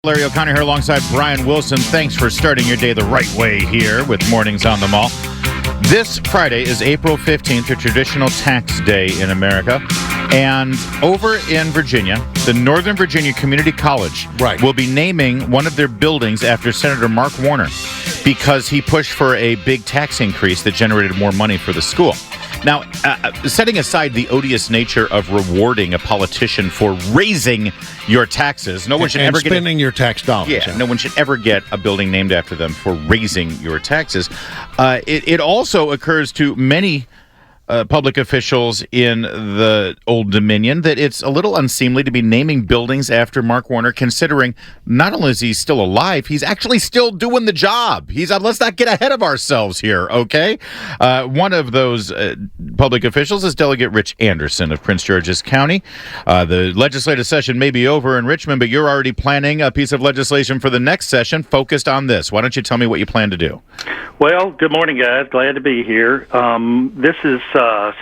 Larry O'Connor here alongside Brian Wilson. Thanks for starting your day the right way here with Mornings on the Mall. This Friday is April 15th, a traditional tax day in America. And over in Virginia, the Northern Virginia Community College will be naming one of their buildings after Senator Mark Warner because he pushed for a big tax increase that generated more money for the school. Now, setting aside the odious nature of rewarding a politician for raising your taxes, no one should ever get spending your tax dollars. Yeah, no one should ever get a building named after them for raising your taxes. It also occurs to many public officials in the Old Dominion that it's a little unseemly to be naming buildings after Mark Warner, considering not only is he still alive, he's actually still doing the job. Let's not get ahead of ourselves here, okay? One of those public officials is Delegate Rich Anderson of Prince George's County. The legislative session may be over in Richmond, but you're already planning a piece of legislation for the next session focused on this. Why don't you tell me what you plan to do? Well, good morning, guys. Glad to be here. This is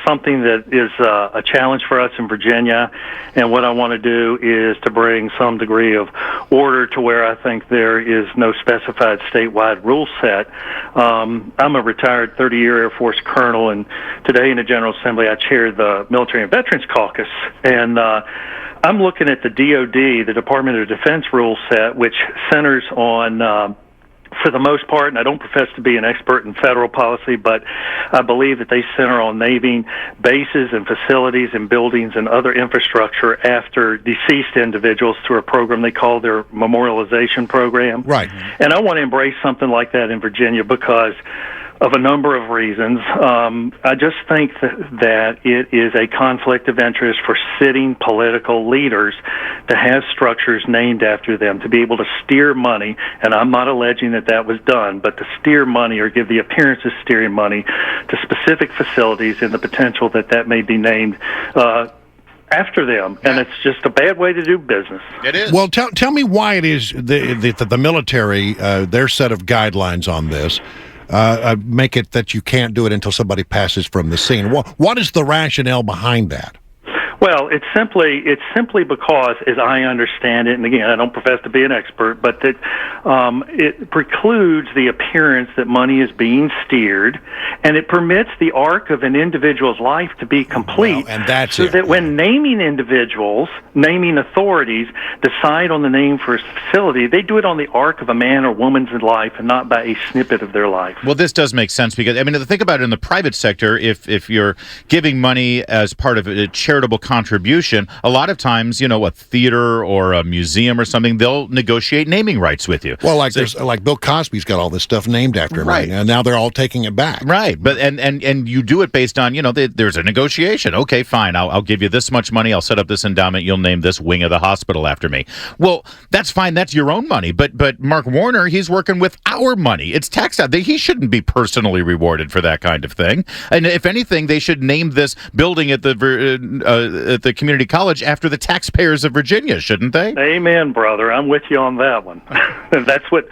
something that is a challenge for us in Virginia, and what I want to do is to bring some degree of order to where I think there is no specified statewide rule set. I'm a retired 30-year Air Force colonel, and today in the General Assembly I chair the Military and Veterans Caucus, and I'm looking at the DoD, the Department of Defense rule set, which centers on for the most part, and I don't profess to be an expert in federal policy, but I believe that they center on naming bases and facilities and buildings and other infrastructure after deceased individuals through a program they call their memorialization program. Right. And I want to embrace something like that in Virginia because of a number of reasons. I just think that it is a conflict of interest for sitting political leaders to have structures named after them, to be able to steer money, and I'm not alleging that that was done, but to steer money or give the appearance of steering money to specific facilities and the potential that that may be named after them, and it's just a bad way to do business. It is. Well, tell me why it is the military, their set of guidelines on this, make it that you can't do it until somebody passes from the scene. What is the rationale behind that? Well, it's simply because, as I understand it, and again, I don't profess to be an expert, but that it precludes the appearance that money is being steered, and it permits the arc of an individual's life to be complete. Well, and that's so that when naming individuals, naming authorities, decide on the name for a facility, they do it on the arc of a man or woman's life and not by a snippet of their life. Well, this does make sense because, I mean, think about it in the private sector, if you're giving money as part of a charitable contribution, a lot of times, a theater or a museum or something, they'll negotiate naming rights with you. Well, like Bill Cosby's got all this stuff named after him, right? And now they're all taking it back, right? But and you do it based on there's a negotiation. Okay, fine, I'll give you this much money. I'll set up this endowment. You'll name this wing of the hospital after me. Well, that's fine. That's your own money. But Mark Warner, he's working with our money. It's taxed out. He shouldn't be personally rewarded for that kind of thing. And if anything, they should name this building at the community college after the taxpayers of Virginia, shouldn't they? Amen, brother. I'm with you on that one. That's what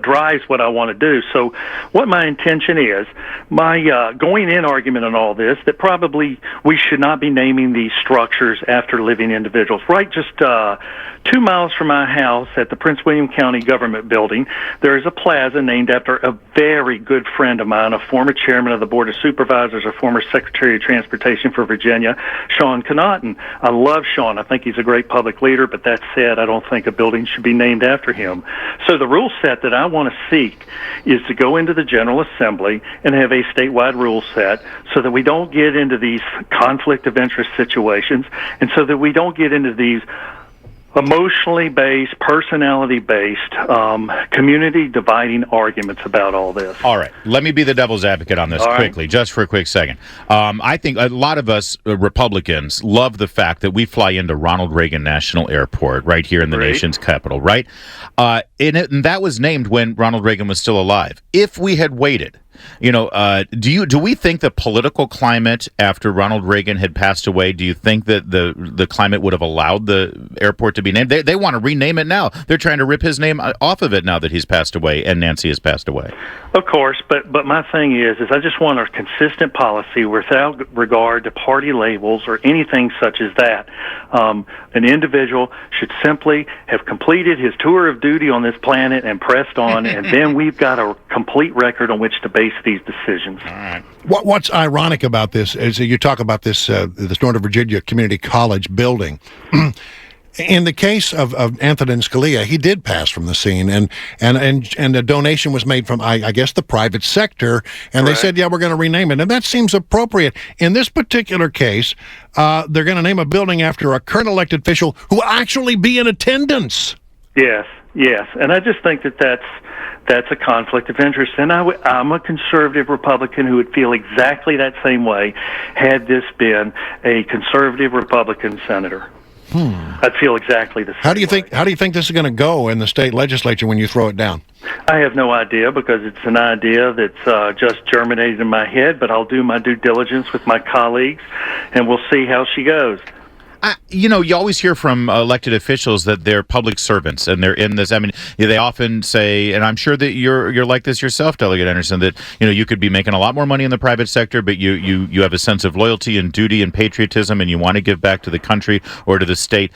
drives what I want to do. So what my intention is, my going in argument on all this, that probably we should not be naming these structures after living individuals. Right, just 2 miles from my house at the Prince William County Government Building, there is a plaza named after a very good friend of mine, a former chairman of the Board of Supervisors, a former Secretary of Transportation for Virginia, Sean Connaughton. I love Sean. I think he's a great public leader, but that said, I don't think a building should be named after him. So the rule set that I want to seek is to go into the General Assembly and have a statewide rule set so that we don't get into these conflict of interest situations and so that we don't get into these emotionally based, personality based, community dividing arguments about all this. All right. Let me be the devil's advocate on this quickly, just for a quick second. I think a lot of us Republicans love the fact that we fly into Ronald Reagan National Airport right here in the nation's capital, right? And that was named when Ronald Reagan was still alive. If we had waited, do we think the political climate after Ronald Reagan had passed away, do you think that the climate would have allowed the airport to to be named. They want to rename it now. They're trying to rip his name off of it now that he's passed away and Nancy has passed away. Of course, but my thing is I just want a consistent policy without regard to party labels or anything such as that. An individual should simply have completed his tour of duty on this planet and pressed on, and then we've got a complete record on which to base these decisions. All right. What's ironic about this is you talk about this Northern Virginia Community College building. In the case of Antonin Scalia, he did pass from the scene, and a donation was made from, I guess, the private sector, and they said, yeah, we're going to rename it, and that seems appropriate. In this particular case, they're going to name a building after a current elected official who will actually be in attendance. Yes, and I just think that's a conflict of interest, and I'm a conservative Republican who would feel exactly that same way had this been a conservative Republican senator. I'd feel exactly the same. How do you think this is going to go in the state legislature when you throw it down? I have no idea, because it's an idea that's just germinated in my head, but I'll do my due diligence with my colleagues, and we'll see how she goes. You always hear from elected officials that they're public servants and they're in this. I mean, they often say, and I'm sure that you're like this yourself, Delegate Anderson, that you could be making a lot more money in the private sector, but you have a sense of loyalty and duty and patriotism, and you want to give back to the country or to the state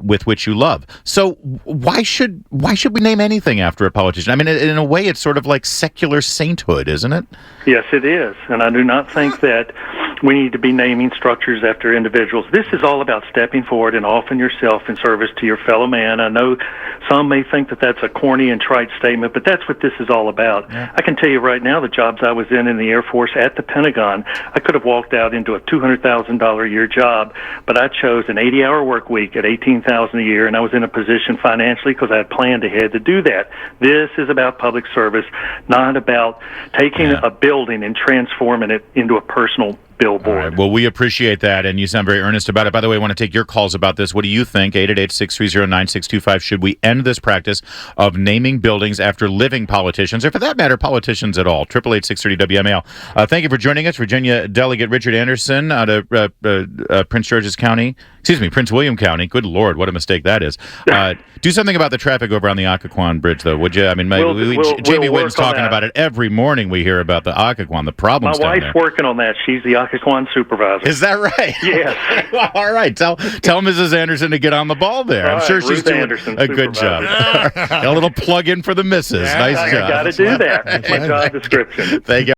with which you love. So why should we name anything after a politician? I mean, in a way, it's sort of like secular sainthood, isn't it? Yes, it is, and I do not think that we need to be naming structures after individuals. This is all about stepping forward and offering yourself in service to your fellow man. I know some may think that that's a corny and trite statement, but that's what this is all about. Yeah. I can tell you right now, the jobs I was in the Air Force at the Pentagon, I could have walked out into a $200,000 a year job, but I chose an 80-hour work week at $18,000 a year, and I was in a position financially because I had planned ahead to do that. This is about public service, not about taking a building and transforming it into a personal billboard. All right. Well, we appreciate that, and you sound very earnest about it. By the way, I want to take your calls about this. What do you think? 888-630-9625. Should we end this practice of naming buildings after living politicians, or for that matter, politicians at all? 888-630-WMAL. Thank you for joining us, Virginia Delegate Richard Anderson out of Prince William County. Good Lord, what a mistake that is. Do something about the traffic over on the Occoquan Bridge, though, would you? I mean, Jamie Whitten's talking about it every morning. We hear about the Occoquan, the problems down there. My wife's working on that. She's the Occoquan supervisor. Is that right? Yes. Well, all right. Tell Mrs. Anderson to get on the ball there. I'm sure she's doing a good job. A little plug in for the missus. Nice job. I got to do that. That's my job description. Thank you.